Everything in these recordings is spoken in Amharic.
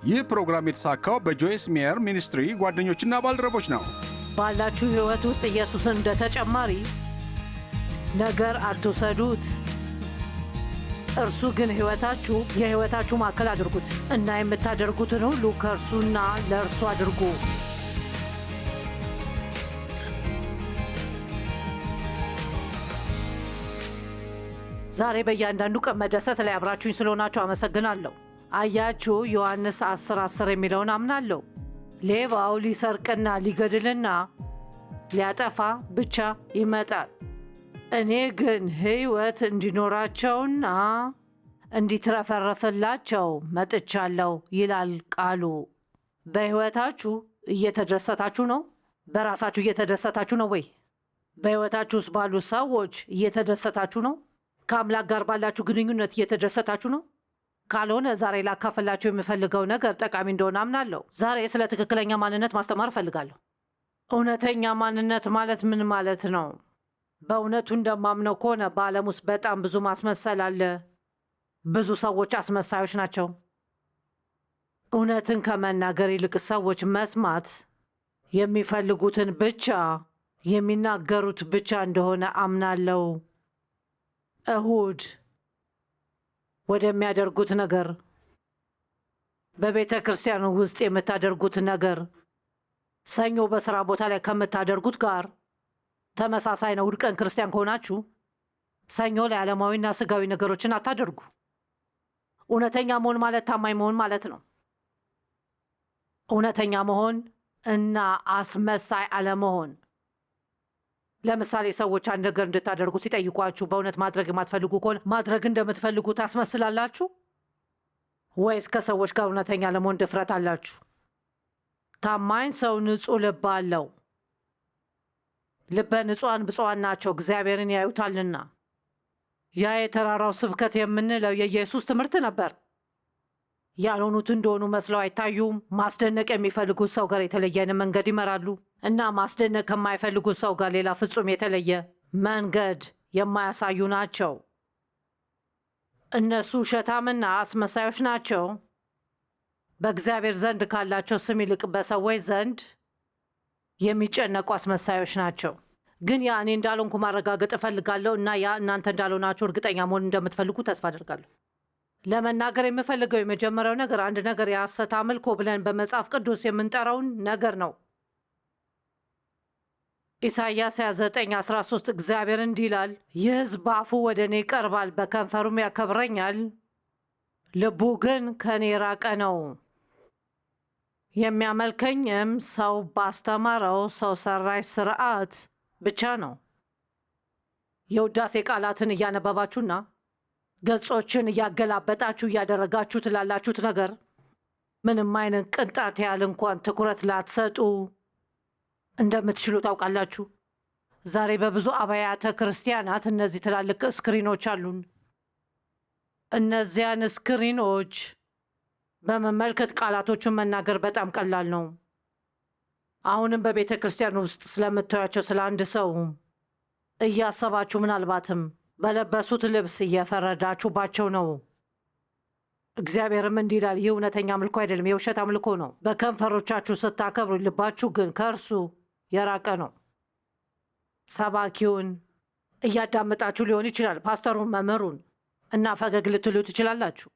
ይህ ፕሮግራም የተሳካው በጆይስ ሜየር ሚኒስትሪ ጓደኞችና ባልደረቦች ነው። ባላችሁ ሕይወት ውስጥ ኢየሱስን እንደ ተጨማሪ ነገር አትውሰዱት። እርሱ ግን የሕይወታችሁ ማዕከል አድርጉት እና የምታደርጉትን ሁሉ ከእርሱና ለእርሱ አድርጉ። ዛሬ በእያንዳንዱ ቀን መደሰት ላይ አብራችሁኝ ስለሆናችሁ አመሰግናለሁ። አያችሁ፣ ዮሐንስ 10:10 የሚለውን አምናለሁ። ሌባው ሊሰርቅና ሊገድልና ሊያጠፋ ብቻ ይመጣል፣ እኔ ግን ሕይወት እንዲኖራቸውና እንዲትረፈረፍላቸው መጥቻለሁ ይላል ቃሉ። በሕይወታችሁ እየተደሰታችሁ ነው? በራሳችሁ እየተደሰታችሁ ነው ወይ? በሕይወታችሁ ውስጥ ባሉ ሰዎች እየተደሰታችሁ ነው? ከአምላክ ጋር ባላችሁ ግንኙነት እየተደሰታችሁ ነው? ካልሆነ ዛሬ ላካፈላችሁ የምፈልገው ነገር ጠቃሚ እንደሆነ አምናለሁ። ዛሬ ስለ ትክክለኛ ማንነት ማስተማር እፈልጋለሁ። እውነተኛ ማንነት ማለት ምን ማለት ነው? በእውነቱ እንደማምነው ከሆነ በዓለም ውስጥ በጣም ብዙ ማስመሰል አለ። ብዙ ሰዎች አስመሳዮች ናቸው። እውነትን ከመናገር ይልቅ ሰዎች መስማት የሚፈልጉትን ብቻ የሚናገሩት ብቻ እንደሆነ አምናለሁ። እሁድ ወደሚያደርጉት ነገር፣ በቤተ ክርስቲያን ውስጥ የምታደርጉት ነገር ሰኞ በሥራ ቦታ ላይ ከምታደርጉት ጋር ተመሳሳይ ነው። እሁድ ቀን ክርስቲያን ከሆናችሁ ሰኞ ላይ ዓለማዊና ስጋዊ ነገሮችን አታደርጉ። እውነተኛ መሆን ማለት ታማኝ መሆን ማለት ነው። እውነተኛ መሆን እና አስመሳይ አለመሆን። ለምሳሌ ሰዎች አንድ ነገር እንድታደርጉ ሲጠይቋችሁ በእውነት ማድረግ የማትፈልጉ ከሆነ ማድረግ እንደምትፈልጉ ታስመስላላችሁ ወይስ ከሰዎች ጋር እውነተኛ ለመሆን ድፍረት አላችሁ? ታማኝ ሰው ንጹሕ ልብ አለው። ልበ ንጹሐን ብፁዓን ናቸው እግዚአብሔርን ያዩታልና። ያ የተራራው ስብከት የምንለው የኢየሱስ ትምህርት ነበር። ያልሆኑት እንደሆኑ መስለው አይታዩም። ማስደነቅ የሚፈልጉት ሰው ጋር የተለየን መንገድ ይመራሉ እና ማስደነቅ ከማይፈልጉት ሰው ጋር ሌላ ፍጹም የተለየ መንገድ የማያሳዩ ናቸው። እነሱ ውሸታምና አስመሳዮች ናቸው። በእግዚአብሔር ዘንድ ካላቸው ስም ይልቅ በሰዎች ዘንድ የሚጨነቁ አስመሳዮች ናቸው። ግን ያ እኔ እንዳልሆንኩ ማረጋገጥ እፈልጋለሁ እና ያ እናንተ እንዳልሆናችሁ እርግጠኛ መሆን እንደምትፈልጉ ተስፋ አደርጋለሁ። ለመናገር የምፈልገው የመጀመሪያው ነገር አንድ ነገር የሐሰት አምልኮ ብለን በመጽሐፍ ቅዱስ የምንጠራውን ነገር ነው። ኢሳይያስ 29:13 እግዚአብሔር እንዲህ ይላል፣ ይህ ሕዝብ በአፉ ወደ እኔ ይቀርባል፣ በከንፈሩም ያከብረኛል፣ ልቡ ግን ከእኔ የራቀ ነው። የሚያመልከኝም ሰው ባስተማረው ሰው ሰራሽ ስርዓት ብቻ ነው። የውዳሴ ቃላትን እያነበባችሁና ገጾችን እያገላበጣችሁ እያደረጋችሁት ላላችሁት ነገር ምንም አይነት ቅንጣት ያህል እንኳን ትኩረት ላትሰጡ እንደምትችሉ ታውቃላችሁ። ዛሬ በብዙ አብያተ ክርስቲያናት እነዚህ ትላልቅ ስክሪኖች አሉን። እነዚያን ስክሪኖች በመመልከት ቃላቶቹን መናገር በጣም ቀላል ነው። አሁንም በቤተ ክርስቲያን ውስጥ ስለምታዩቸው ስለ አንድ ሰው እያሰባችሁ ምናልባትም በለበሱት ልብስ እየፈረዳችሁባቸው ነው። እግዚአብሔርም እንዲህ ይላል፣ ይህ እውነተኛ አምልኮ አይደለም፣ የውሸት አምልኮ ነው። በከንፈሮቻችሁ ስታከብሩ፣ ልባችሁ ግን ከእርሱ የራቀ ነው። ሰባኪውን እያዳመጣችሁ ሊሆን ይችላል፣ ፓስተሩን፣ መምህሩን እና ፈገግ ልትሉ ትችላላችሁ።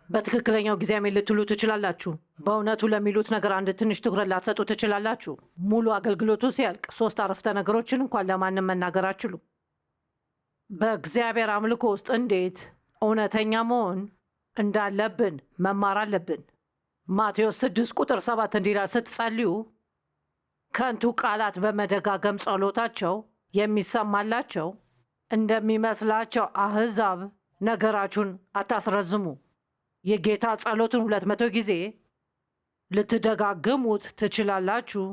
በትክክለኛው ጊዜ አሜን ልትሉ ትችላላችሁ። በእውነቱ ለሚሉት ነገር አንድ ትንሽ ትኩረት ላትሰጡ ትችላላችሁ። ሙሉ አገልግሎቱ ሲያልቅ 3 አረፍተ ነገሮችን እንኳን ለማንም መናገር አትችሉ። በእግዚአብሔር አምልኮ ውስጥ እንዴት እውነተኛ መሆን እንዳለብን መማር አለብን። ማቴዎስ 6:7 እንዲህ ይላል፣ ስትጸልዩ ከንቱ ቃላት በመደጋገም ጸሎታቸው የሚሰማላቸው እንደሚመስላቸው አሕዛብ ነገራችሁን አታስረዝሙ። የጌታ ጸሎትን 200 ጊዜ ልትደጋግሙት ትችላላችሁ።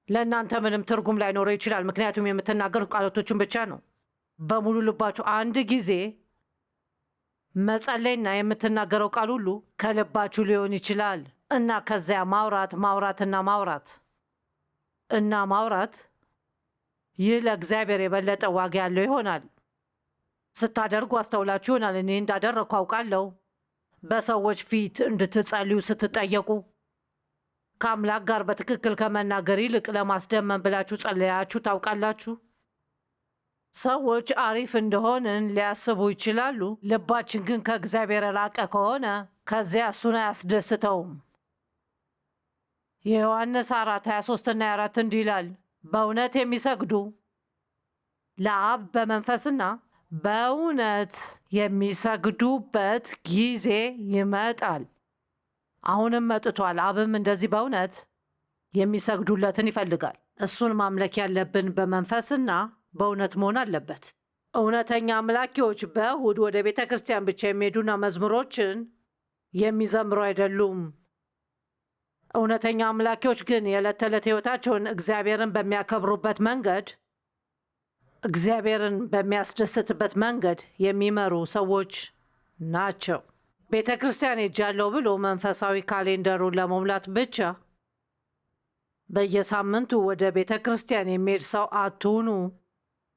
ለእናንተ ምንም ትርጉም ላይኖረው ይችላል፣ ምክንያቱም የምትናገሩት ቃላቶችን ብቻ ነው። በሙሉ ልባችሁ አንድ ጊዜ መጸለይና የምትናገረው ቃል ሁሉ ከልባችሁ ሊሆን ይችላል እና ከዚያ ማውራትና ማውራት ይህ ለእግዚአብሔር የበለጠ ዋጋ ያለው ይሆናል። ስታደርጉ አስተውላችሁ ይሆናል። እኔ እንዳደረግኩ አውቃለሁ። በሰዎች ፊት እንድትጸልዩ ስትጠየቁ ከአምላክ ጋር በትክክል ከመናገር ይልቅ ለማስደመም ብላችሁ ጸለያችሁ ታውቃላችሁ? ሰዎች አሪፍ እንደሆንን ሊያስቡ ይችላሉ። ልባችን ግን ከእግዚአብሔር የራቀ ከሆነ ከዚያ እሱን አያስደስተውም። የዮሐንስ 4:23 እና 24 እንዲህ ይላል፣ በእውነት የሚሰግዱ ለአብ በመንፈስና በእውነት የሚሰግዱበት ጊዜ ይመጣል። አሁንም መጥቷል። አብም እንደዚህ በእውነት የሚሰግዱለትን ይፈልጋል። እሱን ማምለክ ያለብን በመንፈስና በእውነት መሆን አለበት። እውነተኛ አምላኪዎች በእሁድ ወደ ቤተ ክርስቲያን ብቻ የሚሄዱና መዝሙሮችን የሚዘምሩ አይደሉም። እውነተኛ አምላኪዎች ግን የዕለት ተዕለት ሕይወታቸውን እግዚአብሔርን በሚያከብሩበት መንገድ፣ እግዚአብሔርን በሚያስደስትበት መንገድ የሚመሩ ሰዎች ናቸው። ቤተ ክርስቲያን ሄጃለሁ ብሎ መንፈሳዊ ካሌንደሩን ለመሙላት ብቻ በየሳምንቱ ወደ ቤተ ክርስቲያን የሚሄድ ሰው አትሁኑ።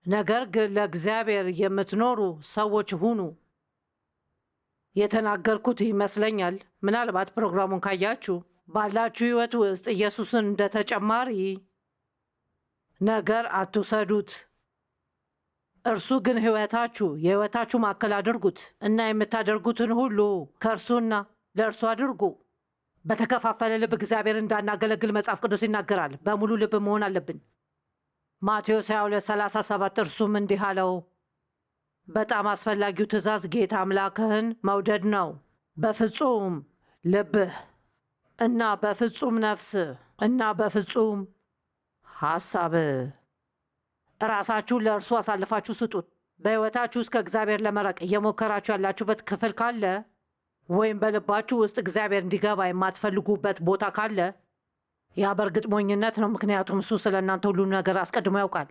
ነገር ግን ለእግዚአብሔር የምትኖሩ ሰዎች ሁኑ። የተናገርኩት ይመስለኛል። ምናልባት ፕሮግራሙን ካያችሁ ባላችሁ ሕይወት ውስጥ ኢየሱስን እንደ ተጨማሪ ነገር አትውሰዱት። እርሱ ግን የሕይወታችሁ ማዕከል አድርጉት እና የምታደርጉትን ሁሉ ከእርሱና ለእርሱ አድርጉ። በተከፋፈለ ልብ እግዚአብሔር እንዳናገለግል መጽሐፍ ቅዱስ ይናገራል። በሙሉ ልብ መሆን አለብን። ማቴዎስ 22:37 እርሱም እንዲህ አለው፣ በጣም አስፈላጊው ትእዛዝ ጌታ አምላክህን መውደድ ነው፣ በፍጹም ልብህ እና በፍጹም ነፍስህ እና በፍጹም ሐሳብህ። ራሳችሁን ለእርሱ አሳልፋችሁ ስጡት። በሕይወታችሁ ውስጥ ከእግዚአብሔር ለመራቅ እየሞከራችሁ ያላችሁበት ክፍል ካለ ወይም በልባችሁ ውስጥ እግዚአብሔር እንዲገባ የማትፈልጉበት ቦታ ካለ ያ በእርግጥ ሞኝነት ነው። ምክንያቱም እሱ ስለ እናንተ ሁሉም ነገር አስቀድሞ ያውቃል።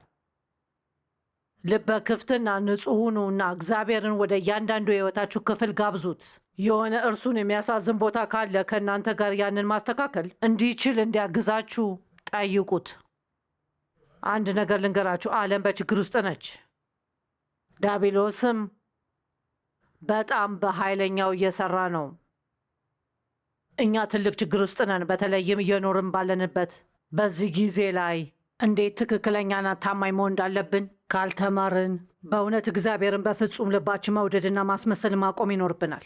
ልበ ክፍትና ንጹሕ ሁኑ እና እግዚአብሔርን ወደ እያንዳንዱ የሕይወታችሁ ክፍል ጋብዙት። የሆነ እርሱን የሚያሳዝን ቦታ ካለ ከእናንተ ጋር ያንን ማስተካከል እንዲችል እንዲያግዛችሁ ጠይቁት። አንድ ነገር ልንገራችሁ፣ ዓለም በችግር ውስጥ ነች። ዲያብሎስም በጣም በኃይለኛው እየሰራ ነው። እኛ ትልቅ ችግር ውስጥ ነን። በተለይም እየኖርን ባለንበት በዚህ ጊዜ ላይ እንዴት ትክክለኛና ታማኝ መሆን እንዳለብን ካልተማርን በእውነት እግዚአብሔርን በፍጹም ልባችን መውደድና ማስመሰል ማቆም ይኖርብናል።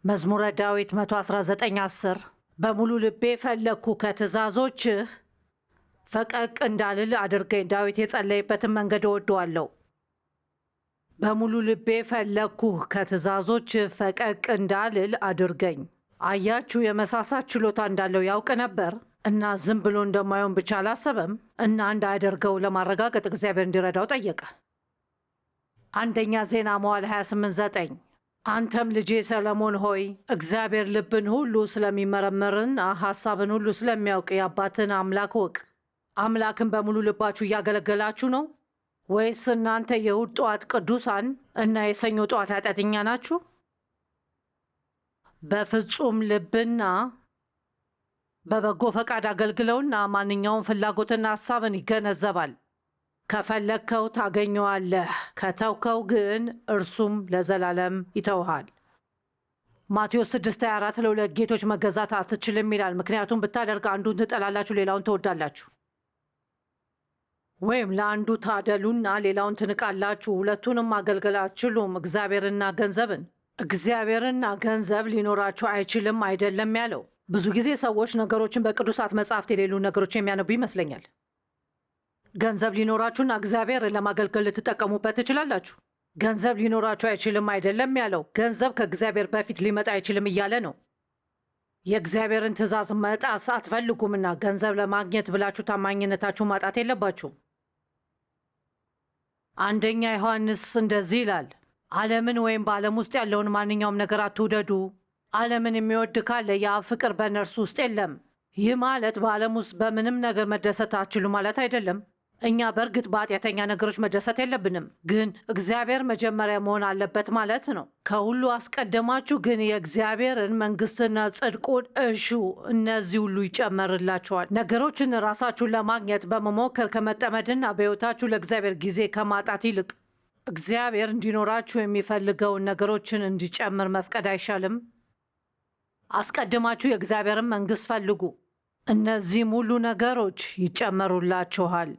መዝሙረ ዳዊት 119:10 በሙሉ ልቤ ፈለግኩ ከትእዛዞችህ ፈቀቅ እንዳልል አድርገኝ። ዳዊት የጸለይበትን መንገድ እወደዋለሁ። በሙሉ ልቤ ፈለግኩህ ከትእዛዞችህ ፈቀቅ እንዳልል አድርገኝ። አያችሁ፣ የመሳሳት ችሎታ እንዳለው ያውቅ ነበር እና ዝም ብሎ እንደማይሆን ብቻ አላሰበም እና እንዳያደርገው ለማረጋገጥ እግዚአብሔር እንዲረዳው ጠየቀ። አንደኛ ዜና መዋዕል 28:9 አንተም ልጄ ሰለሞን ሆይ እግዚአብሔር ልብን ሁሉ ስለሚመረምርና ሐሳብን ሁሉ ስለሚያውቅ የአባትን አምላክ ወቅ። አምላክን በሙሉ ልባችሁ እያገለገላችሁ ነው ወይስ እናንተ የእሁድ ጠዋት ቅዱሳን እና የሰኞ ጠዋት ኃጢአተኛ ናችሁ? በፍጹም ልብና በበጎ ፈቃድ አገልግለውና ማንኛውም ፍላጎትና ሐሳብን ይገነዘባል። ከፈለግከው ታገኘዋለህ፣ ከተውከው ግን እርሱም ለዘላለም ይተውሃል። ማቴዎስ 6:24 ለሁለት ጌቶች መገዛት አትችልም ይላል። ምክንያቱም ብታደርግ አንዱን ትጠላላችሁ፣ ሌላውን ትወዳላችሁ። ወይም ለአንዱ ታደሉና ሌላውን ትንቃላችሁ። ሁለቱንም ማገልገል አትችሉም። እግዚአብሔርና ገንዘብ ሊኖራችሁ አይችልም አይደለም ያለው። ብዙ ጊዜ ሰዎች ነገሮችን በቅዱሳት መጻሕፍት የሌሉ ነገሮች የሚያነቡ ይመስለኛል። ገንዘብ ሊኖራችሁና እግዚአብሔርን ለማገልገል ልትጠቀሙበት ትችላላችሁ። ገንዘብ ሊኖራችሁ አይችልም አይደለም ያለው። ገንዘብ ከእግዚአብሔር በፊት ሊመጣ አይችልም እያለ ነው። የእግዚአብሔርን ትእዛዝ መጣስ አትፈልጉምና ገንዘብ ለማግኘት ብላችሁ ታማኝነታችሁ ማጣት የለባችሁም። አንደኛ ዮሐንስ እንደዚህ ይላል፣ ዓለምን ወይም በዓለም ውስጥ ያለውን ማንኛውም ነገር አትውደዱ። ዓለምን የሚወድ ካለ የአብ ፍቅር በእነርሱ ውስጥ የለም። ይህ ማለት በዓለም ውስጥ በምንም ነገር መደሰት አትችሉ ማለት አይደለም። እኛ በእርግጥ በኃጢአተኛ ነገሮች መደሰት የለብንም፣ ግን እግዚአብሔር መጀመሪያ መሆን አለበት ማለት ነው። ከሁሉ አስቀድማችሁ ግን የእግዚአብሔርን መንግሥትና ጽድቁን እሹ፣ እነዚህ ሁሉ ይጨመርላችኋል። ነገሮችን ራሳችሁን ለማግኘት በመሞከር ከመጠመድና በሕይወታችሁ ለእግዚአብሔር ጊዜ ከማጣት ይልቅ እግዚአብሔር እንዲኖራችሁ የሚፈልገውን ነገሮችን እንዲጨምር መፍቀድ አይሻልም? አስቀድማችሁ የእግዚአብሔርን መንግሥት ፈልጉ፣ እነዚህም ሁሉ ነገሮች ይጨመሩላችኋል።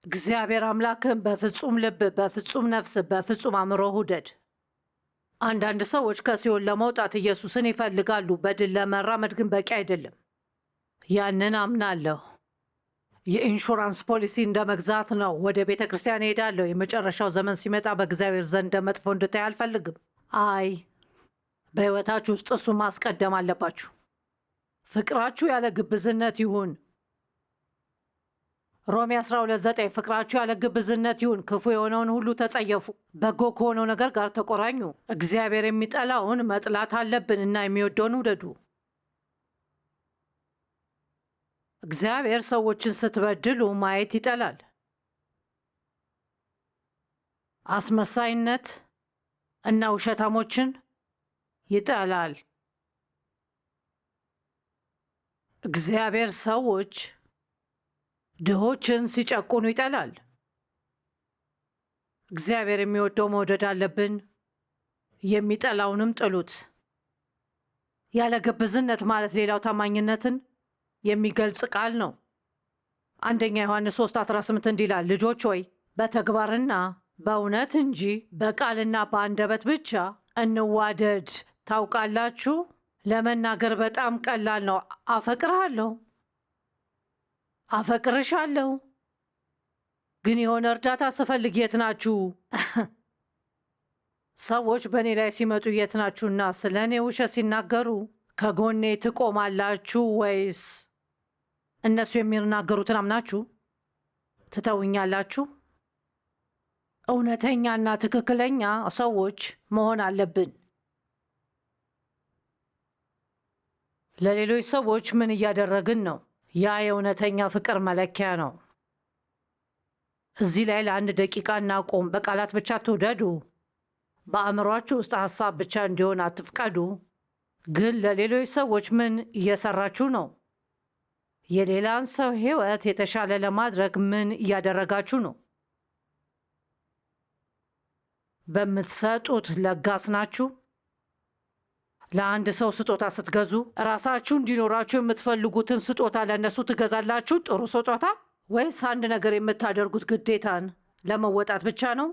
እግዚአብሔር አምላክን በፍጹም ልብ፣ በፍጹም ነፍስ፣ በፍጹም አእምሮ ውደድ። አንዳንድ ሰዎች ከሲኦል ለመውጣት ኢየሱስን ይፈልጋሉ፣ በድል ለመራመድ ግን በቂ አይደለም። ያንን አምናለሁ። የኢንሹራንስ ፖሊሲ እንደ መግዛት ነው። ወደ ቤተ ክርስቲያን እሄዳለሁ፣ የመጨረሻው ዘመን ሲመጣ በእግዚአብሔር ዘንድ እንደ መጥፎ እንድታይ አልፈልግም። አይ፣ በሕይወታችሁ ውስጥ እሱ ማስቀደም አለባችሁ። ፍቅራችሁ ያለ ግብዝነት ይሁን። ሮሜ 12:9 ፍቅራችሁ ያለ ግብዝነት ይሁን። ክፉ የሆነውን ሁሉ ተጸየፉ፣ በጎ ከሆነው ነገር ጋር ተቆራኙ። እግዚአብሔር የሚጠላውን መጥላት አለብን እና የሚወደውን ውደዱ። እግዚአብሔር ሰዎችን ስትበድሉ ማየት ይጠላል። አስመሳይነት እና ውሸታሞችን ይጠላል። እግዚአብሔር ሰዎች ድሆችን ሲጨቁኑ ይጠላል። እግዚአብሔር የሚወደው መውደድ አለብን፣ የሚጠላውንም ጥሉት። ያለ ግብዝነት ማለት ሌላው ታማኝነትን የሚገልጽ ቃል ነው። አንደኛ ዮሐንስ 3:18 እንዲህ ይላል፣ ልጆች ሆይ በተግባርና በእውነት እንጂ በቃልና በአንደበት ብቻ እንዋደድ። ታውቃላችሁ፣ ለመናገር በጣም ቀላል ነው። አፈቅርሃለሁ፣ አፈቅርሻለሁ፣ ግን የሆነ እርዳታ ስፈልግ የት ናችሁ? ሰዎች በእኔ ላይ ሲመጡ የት ናችሁና ስለ እኔ ውሸት ሲናገሩ ከጎኔ ትቆማላችሁ ወይስ እነሱ የሚናገሩትን አምናችሁ ትተውኛላችሁ? እውነተኛና ትክክለኛ ሰዎች መሆን አለብን። ለሌሎች ሰዎች ምን እያደረግን ነው? ያ የእውነተኛ ፍቅር መለኪያ ነው። እዚህ ላይ ለአንድ ደቂቃ እናቆም። በቃላት ብቻ አትውደዱ። በአእምሯችሁ ውስጥ ሀሳብ ብቻ እንዲሆን አትፍቀዱ። ግን ለሌሎች ሰዎች ምን እየሰራችሁ ነው? የሌላን ሰው ሕይወት የተሻለ ለማድረግ ምን እያደረጋችሁ ነው? በምትሰጡት ለጋስ ናችሁ? ለአንድ ሰው ስጦታ ስትገዙ ራሳችሁ እንዲኖራችሁ የምትፈልጉትን ስጦታ ለእነሱ ትገዛላችሁ? ጥሩ ስጦታ ወይስ አንድ ነገር የምታደርጉት ግዴታን ለመወጣት ብቻ ነው?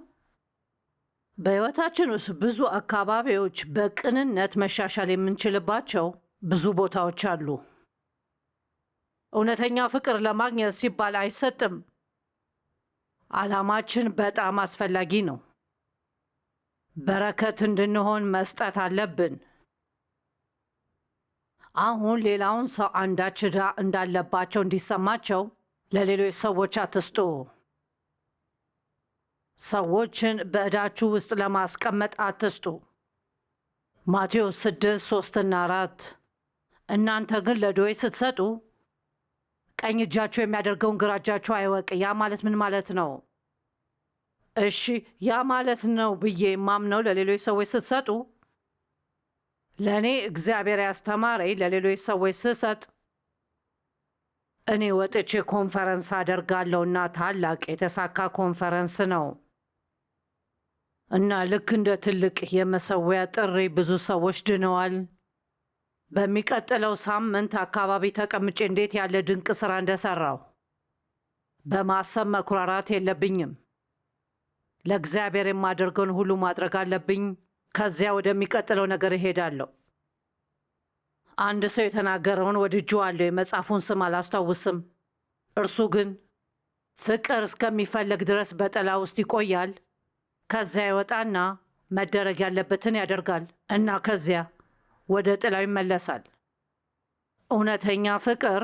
በሕይወታችን ውስጥ ብዙ አካባቢዎች በቅንነት መሻሻል የምንችልባቸው ብዙ ቦታዎች አሉ። እውነተኛ ፍቅር ለማግኘት ሲባል አይሰጥም። ዓላማችን በጣም አስፈላጊ ነው። በረከት እንድንሆን መስጠት አለብን። አሁን ሌላውን ሰው አንዳች ዕዳ እንዳለባቸው እንዲሰማቸው ለሌሎች ሰዎች አትስጡ። ሰዎችን በዕዳችሁ ውስጥ ለማስቀመጥ አትስጡ። ማቴዎስ 6:3-4 እናንተ ግን ለድሆች ስትሰጡ ቀኝ እጃችሁ የሚያደርገውን ግራ እጃችሁ አይወቅ። ያ ማለት ምን ማለት ነው? እሺ፣ ያ ማለት ነው ብዬ የማምነው ለሌሎች ሰዎች ስትሰጡ፣ ለእኔ እግዚአብሔር ያስተማረኝ ለሌሎች ሰዎች ስሰጥ እኔ ወጥቼ ኮንፈረንስ አደርጋለሁና ታላቅ የተሳካ ኮንፈረንስ ነው እና ልክ እንደ ትልቅ የመሰዊያ ጥሪ ብዙ ሰዎች ድነዋል። በሚቀጥለው ሳምንት አካባቢ ተቀምጬ እንዴት ያለ ድንቅ ሥራ እንደሠራው በማሰብ መኩራራት የለብኝም። ለእግዚአብሔር የማደርገውን ሁሉ ማድረግ አለብኝ። ከዚያ ወደሚቀጥለው ነገር እሄዳለሁ። አንድ ሰው የተናገረውን ወድጄዋለሁ። የመጽሐፉን ስም አላስታውስም። እርሱ ግን ፍቅር እስከሚፈለግ ድረስ በጥላ ውስጥ ይቆያል፣ ከዚያ ይወጣና መደረግ ያለበትን ያደርጋል እና ከዚያ ወደ ጥላው ይመለሳል። እውነተኛ ፍቅር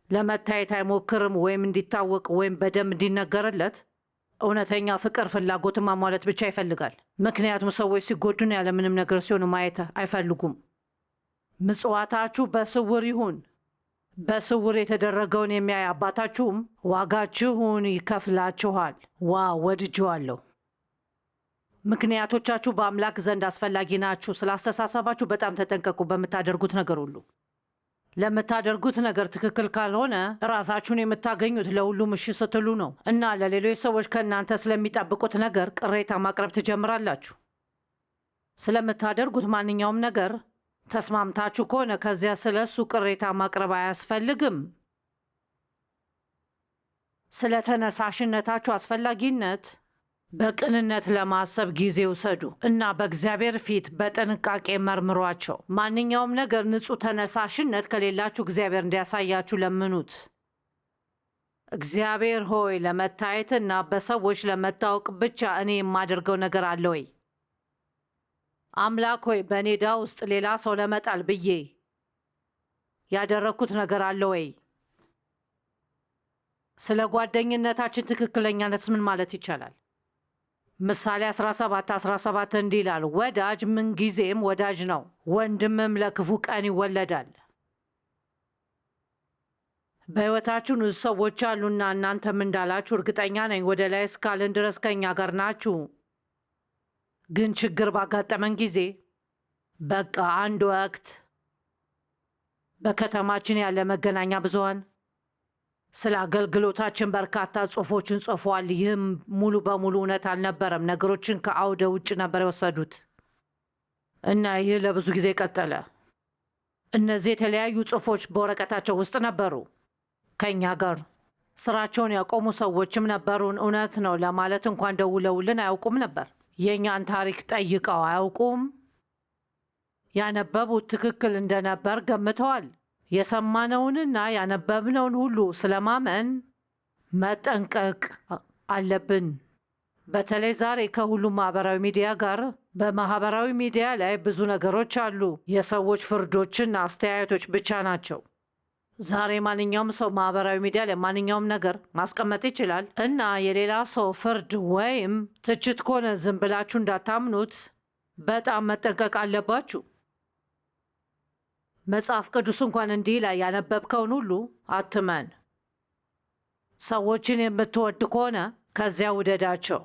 ለመታየት አይሞክርም ወይም እንዲታወቅ ወይም በደንብ እንዲነገርለት። እውነተኛ ፍቅር ፍላጎትን ማሟላት ብቻ ይፈልጋል። ምክንያቱም ሰዎች ሲጎዱን ያለምንም ነገር ሲሆኑ ማየት አይፈልጉም። ምጽዋታችሁ በስውር ይሁን። በስውር የተደረገውን የሚያይ አባታችሁም ዋጋችሁን ይከፍላችኋል። ዋው ወድጄዋለሁ። ምክንያቶቻችሁ በአምላክ ዘንድ አስፈላጊ ናችሁ። ስለ አስተሳሰባችሁ በጣም ተጠንቀቁ በምታደርጉት ነገር ሁሉ። ለምታደርጉት ነገር ትክክል ካልሆነ ራሳችሁን የምታገኙት ለሁሉም እሺ ስትሉ ነው እና ለሌሎች ሰዎች ከእናንተ ስለሚጠብቁት ነገር ቅሬታ ማቅረብ ትጀምራላችሁ። ስለምታደርጉት ማንኛውም ነገር ተስማምታችሁ ከሆነ ከዚያ ስለ እሱ ቅሬታ ማቅረብ አያስፈልግም። ስለ ተነሳሽነታችሁ አስፈላጊነት በቅንነት ለማሰብ ጊዜ ውሰዱ እና በእግዚአብሔር ፊት በጥንቃቄ መርምሯቸው። ማንኛውም ነገር ንጹሕ ተነሳሽነት ከሌላችሁ እግዚአብሔር እንዲያሳያችሁ ለምኑት። እግዚአብሔር ሆይ ለመታየትና በሰዎች ለመታወቅ ብቻ እኔ የማደርገው ነገር አለ ወይ? አምላክ ሆይ በእኔ ዕዳ ውስጥ ሌላ ሰው ለመጣል ብዬ ያደረግኩት ነገር አለ ወይ? ስለ ጓደኝነታችን ትክክለኛነት ምን ማለት ይቻላል? ምሳሌ 17:17 እንዲህ ይላል፣ ወዳጅ ምንጊዜም ወዳጅ ነው፣ ወንድምም ለክፉ ቀን ይወለዳል። በሕይወታችሁ ብዙ ሰዎች አሉና እናንተም እንዳላችሁ እርግጠኛ ነኝ ወደ ላይ እስካልን ድረስ ከእኛ ጋር ናችሁ። ግን ችግር ባጋጠመን ጊዜ በቃ አንድ ወቅት በከተማችን ያለ መገናኛ ብዙሃን ስለ አገልግሎታችን በርካታ ጽሑፎችን ጽፏል። ይህም ሙሉ በሙሉ እውነት አልነበረም። ነገሮችን ከአውደ ውጭ ነበር የወሰዱት እና ይህ ለብዙ ጊዜ ቀጠለ። እነዚህ የተለያዩ ጽሑፎች በወረቀታቸው ውስጥ ነበሩ። ከእኛ ጋር ስራቸውን ያቆሙ ሰዎችም ነበሩን። እውነት ነው ለማለት እንኳን ደውለውልን አያውቁም ነበር። የእኛን ታሪክ ጠይቀው አያውቁም። ያነበቡት ትክክል እንደነበር ገምተዋል። የሰማነውንና ያነበብነውን ሁሉ ስለማመን መጠንቀቅ አለብን። በተለይ ዛሬ ከሁሉም ማህበራዊ ሚዲያ ጋር በማህበራዊ ሚዲያ ላይ ብዙ ነገሮች አሉ። የሰዎች ፍርዶችና አስተያየቶች ብቻ ናቸው። ዛሬ ማንኛውም ሰው ማህበራዊ ሚዲያ ላይ ማንኛውም ነገር ማስቀመጥ ይችላል እና የሌላ ሰው ፍርድ ወይም ትችት ከሆነ ዝም ብላችሁ እንዳታምኑት በጣም መጠንቀቅ አለባችሁ። መጽሐፍ ቅዱስ እንኳን እንዲህ ላይ ያነበብከውን ሁሉ አትመን። ሰዎችን የምትወድ ከሆነ ከዚያ ውደዳቸው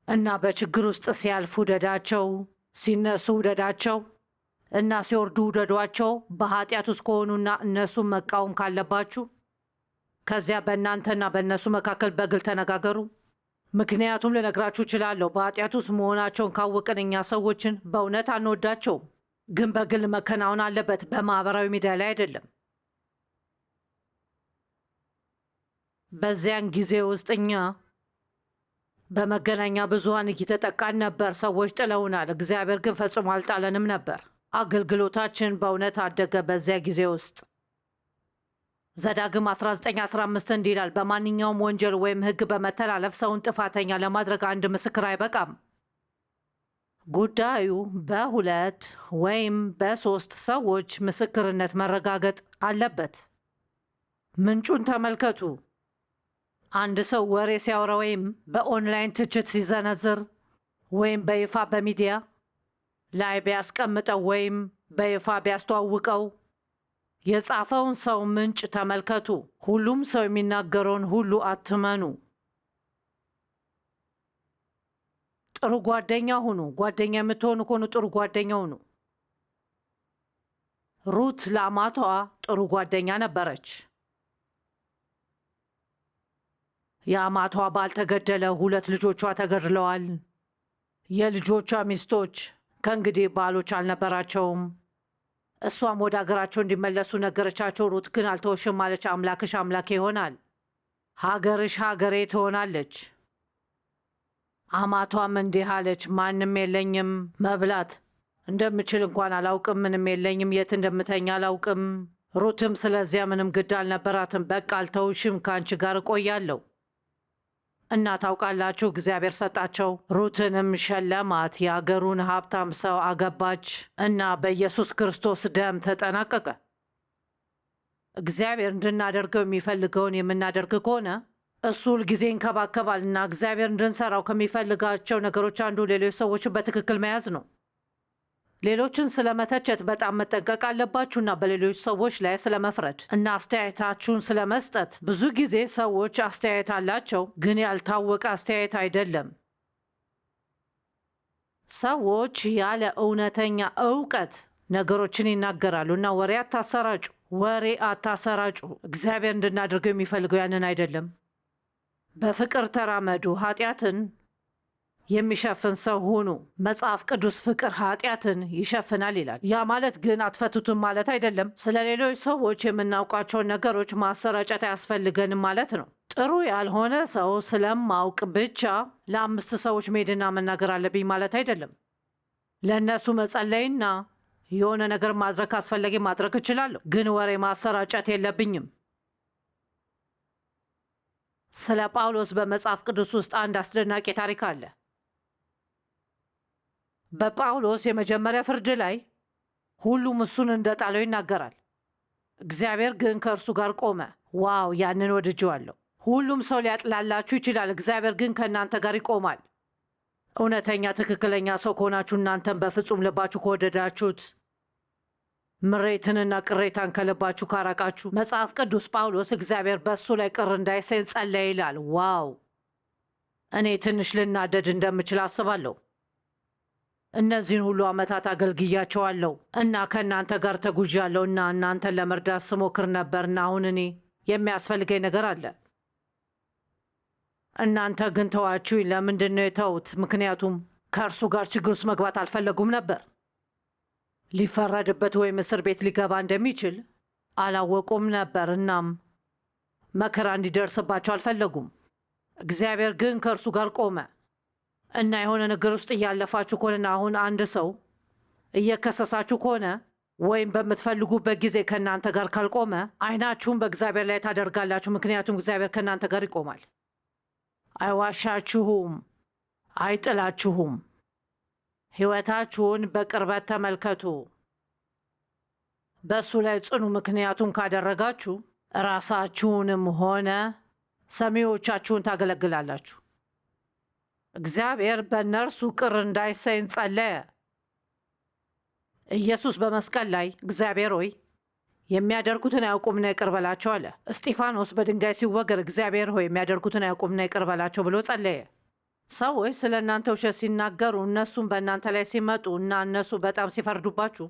እና በችግር ውስጥ ሲያልፉ ውደዳቸው፣ ሲነሱ ውደዳቸው እና ሲወርዱ ውደዷቸው። በኃጢአት ውስጥ ከሆኑና እነሱን መቃወም ካለባችሁ ከዚያ በእናንተና በእነሱ መካከል በግል ተነጋገሩ። ምክንያቱም ልነግራችሁ እችላለሁ፣ በኃጢአት ውስጥ መሆናቸውን ካወቅን እኛ ሰዎችን በእውነት አንወዳቸውም። ግን በግል መከናወን አለበት፣ በማህበራዊ ሚዲያ ላይ አይደለም። በዚያን ጊዜ ውስጥ እኛ በመገናኛ ብዙሃን እየተጠቃን ነበር። ሰዎች ጥለውናል፣ እግዚአብሔር ግን ፈጽሞ አልጣለንም ነበር። አገልግሎታችን በእውነት አደገ በዚያ ጊዜ ውስጥ። ዘዳግም 19:15 እንዲህ ይላል፣ በማንኛውም ወንጀል ወይም ሕግ በመተላለፍ ሰውን ጥፋተኛ ለማድረግ አንድ ምስክር አይበቃም። ጉዳዩ በ2 ወይም በ3 ሰዎች ምስክርነት መረጋገጥ አለበት። ምንጩን ተመልከቱ። አንድ ሰው ወሬ ሲያወራ ወይም በኦንላይን ትችት ሲዘነዝር ወይም በይፋ በሚዲያ ላይ ቢያስቀምጠው ወይም በይፋ ቢያስተዋውቀው የጻፈውን ሰው ምንጭ ተመልከቱ። ሁሉም ሰው የሚናገረውን ሁሉ አትመኑ። ጥሩ ጓደኛ ሁኑ። ጓደኛ የምትሆኑ ከሆኑ ጥሩ ጓደኛ ሁኑ። ሩት ለአማቷ ጥሩ ጓደኛ ነበረች። የአማቷ ባል ተገደለ። 2 ልጆቿ ተገድለዋል። የልጆቿ ሚስቶች ከእንግዲህ ባሎች አልነበራቸውም። እሷም ወደ አገራቸው እንዲመለሱ ነገረቻቸው። ሩት ግን አልተወሽም አለች። አምላክሽ አምላኬ ይሆናል፣ ሀገርሽ ሀገሬ ትሆናለች። አማቷም እንዲህ አለች፣ ማንም የለኝም፣ መብላት እንደምችል እንኳን አላውቅም፣ ምንም የለኝም፣ የት እንደምተኛ አላውቅም። ሩትም ስለዚያ ምንም ግድ አልነበራትም። በቃ አልተውሽም፣ ከአንቺ ጋር እቆያለሁ። እና ታውቃላችሁ፣ እግዚአብሔር ሰጣቸው፣ ሩትንም ሸለማት። የአገሩን ሀብታም ሰው አገባች እና በኢየሱስ ክርስቶስ ደም ተጠናቀቀ። እግዚአብሔር እንድናደርገው የሚፈልገውን የምናደርግ ከሆነ እሱ ሁልጊዜ ይንከባከባል እና እግዚአብሔር እንድንሰራው ከሚፈልጋቸው ነገሮች አንዱ ሌሎች ሰዎችን በትክክል መያዝ ነው። ሌሎችን ስለመተቸት በጣም መጠንቀቅ አለባችሁና በሌሎች ሰዎች ላይ ስለመፍረድ እና አስተያየታችሁን ስለመስጠት። ብዙ ጊዜ ሰዎች አስተያየት አላቸው፣ ግን ያልታወቀ አስተያየት አይደለም። ሰዎች ያለ እውነተኛ እውቀት ነገሮችን ይናገራሉ እና ወሬ አታሰራጩ። ወሬ አታሰራጩ። እግዚአብሔር እንድናደርገው የሚፈልገው ያንን አይደለም። በፍቅር ተራመዱ። ኃጢአትን የሚሸፍን ሰው ሁኑ። መጽሐፍ ቅዱስ ፍቅር ኃጢአትን ይሸፍናል ይላል። ያ ማለት ግን አትፈቱትም ማለት አይደለም። ስለ ሌሎች ሰዎች የምናውቃቸውን ነገሮች ማሰራጨት አያስፈልገንም ማለት ነው። ጥሩ ያልሆነ ሰው ስለማውቅ ብቻ ለ5 ሰዎች መሄድና መናገር አለብኝ ማለት አይደለም። ለእነሱ መጸለይና የሆነ ነገር ማድረግ ካስፈለጌ ማድረግ እችላለሁ፣ ግን ወሬ ማሰራጨት የለብኝም። ስለ ጳውሎስ በመጽሐፍ ቅዱስ ውስጥ አንድ አስደናቂ ታሪክ አለ። በጳውሎስ የመጀመሪያ ፍርድ ላይ ሁሉም እሱን እንደጣለው ይናገራል። እግዚአብሔር ግን ከእርሱ ጋር ቆመ። ዋው! ያንን ወድጄዋለሁ። ሁሉም ሰው ሊያጥላላችሁ ይችላል፣ እግዚአብሔር ግን ከእናንተ ጋር ይቆማል። እውነተኛ ትክክለኛ ሰው ከሆናችሁ፣ እናንተን በፍጹም ልባችሁ ከወደዳችሁት፣ ምሬትንና ቅሬታን ከልባችሁ ካራቃችሁ፣ መጽሐፍ ቅዱስ ጳውሎስ እግዚአብሔር በእሱ ላይ ቅር እንዳይሰኝ ጸለየ ይላል። ዋው! እኔ ትንሽ ልናደድ እንደምችል አስባለሁ። እነዚህን ሁሉ ዓመታት አገልግያቸዋለሁ እና ከእናንተ ጋር ተጉዣለሁ እና እናንተን ለመርዳት ስሞክር ነበርና አሁን እኔ የሚያስፈልገኝ ነገር አለ። እናንተ ግን ተዋችሁኝ። ለምንድን ነው የተውት? ምክንያቱም ከእርሱ ጋር ችግር ውስጥ መግባት አልፈለጉም ነበር። ሊፈረድበት ወይም እስር ቤት ሊገባ እንደሚችል አላወቁም ነበር። እናም መከራ እንዲደርስባቸው አልፈለጉም። እግዚአብሔር ግን ከእርሱ ጋር ቆመ እና የሆነ ነገር ውስጥ እያለፋችሁ ከሆነና አሁን አንድ ሰው እየከሰሳችሁ ከሆነ ወይም በምትፈልጉበት ጊዜ ከእናንተ ጋር ካልቆመ ዓይናችሁን በእግዚአብሔር ላይ ታደርጋላችሁ፣ ምክንያቱም እግዚአብሔር ከእናንተ ጋር ይቆማል። አይዋሻችሁም፣ አይጥላችሁም። ሕይወታችሁን በቅርበት ተመልከቱ። በእሱ ላይ ጽኑ፣ ምክንያቱም ካደረጋችሁ ራሳችሁንም ሆነ ሰሚዎቻችሁን ታገለግላላችሁ። እግዚአብሔር በእነርሱ ቅር እንዳይሰኝ ጸለየ። ኢየሱስ በመስቀል ላይ እግዚአብሔር ሆይ የሚያደርጉትን አያውቁምና ይቅር በላቸው አለ። እስጢፋኖስ በድንጋይ ሲወገር እግዚአብሔር ሆይ የሚያደርጉትን አያውቁምና ይቅር በላቸው ብሎ ጸለየ። ሰዎች ስለ እናንተ ውሸት ሲናገሩ፣ እነሱም በእናንተ ላይ ሲመጡ እና እነሱ በጣም ሲፈርዱባችሁ፣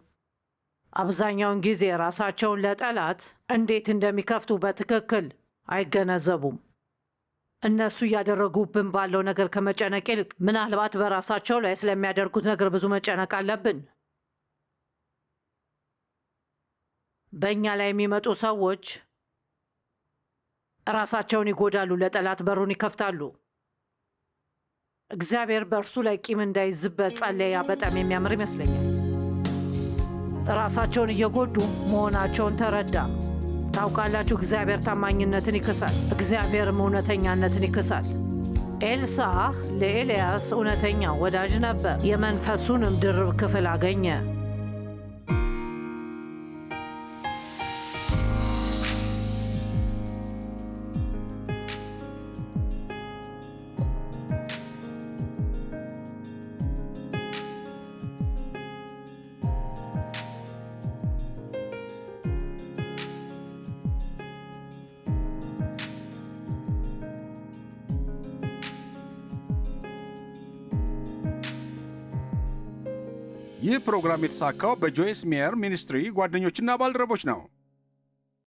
አብዛኛውን ጊዜ ራሳቸውን ለጠላት እንዴት እንደሚከፍቱ በትክክል አይገነዘቡም። እነሱ እያደረጉብን ባለው ነገር ከመጨነቅ ይልቅ ምናልባት በራሳቸው ላይ ስለሚያደርጉት ነገር ብዙ መጨነቅ አለብን። በእኛ ላይ የሚመጡ ሰዎች ራሳቸውን ይጎዳሉ፣ ለጠላት በሩን ይከፍታሉ። እግዚአብሔር በእርሱ ላይ ቂም እንዳይዝበት ጸለያ። በጣም የሚያምር ይመስለኛል። ራሳቸውን እየጎዱ መሆናቸውን ተረዳ። ታውቃላችሁ፣ እግዚአብሔር ታማኝነትን ይክሳል፣ እግዚአብሔርም እውነተኛነትን ይክሳል። ኤልሳዕ ለኤልያስ እውነተኛ ወዳጅ ነበር፣ የመንፈሱንም ድርብ ክፍል አገኘ። ይህ ፕሮግራም የተሳካው በጆይስ ሜየር ሚኒስትሪ ጓደኞችና ባልደረቦች ነው።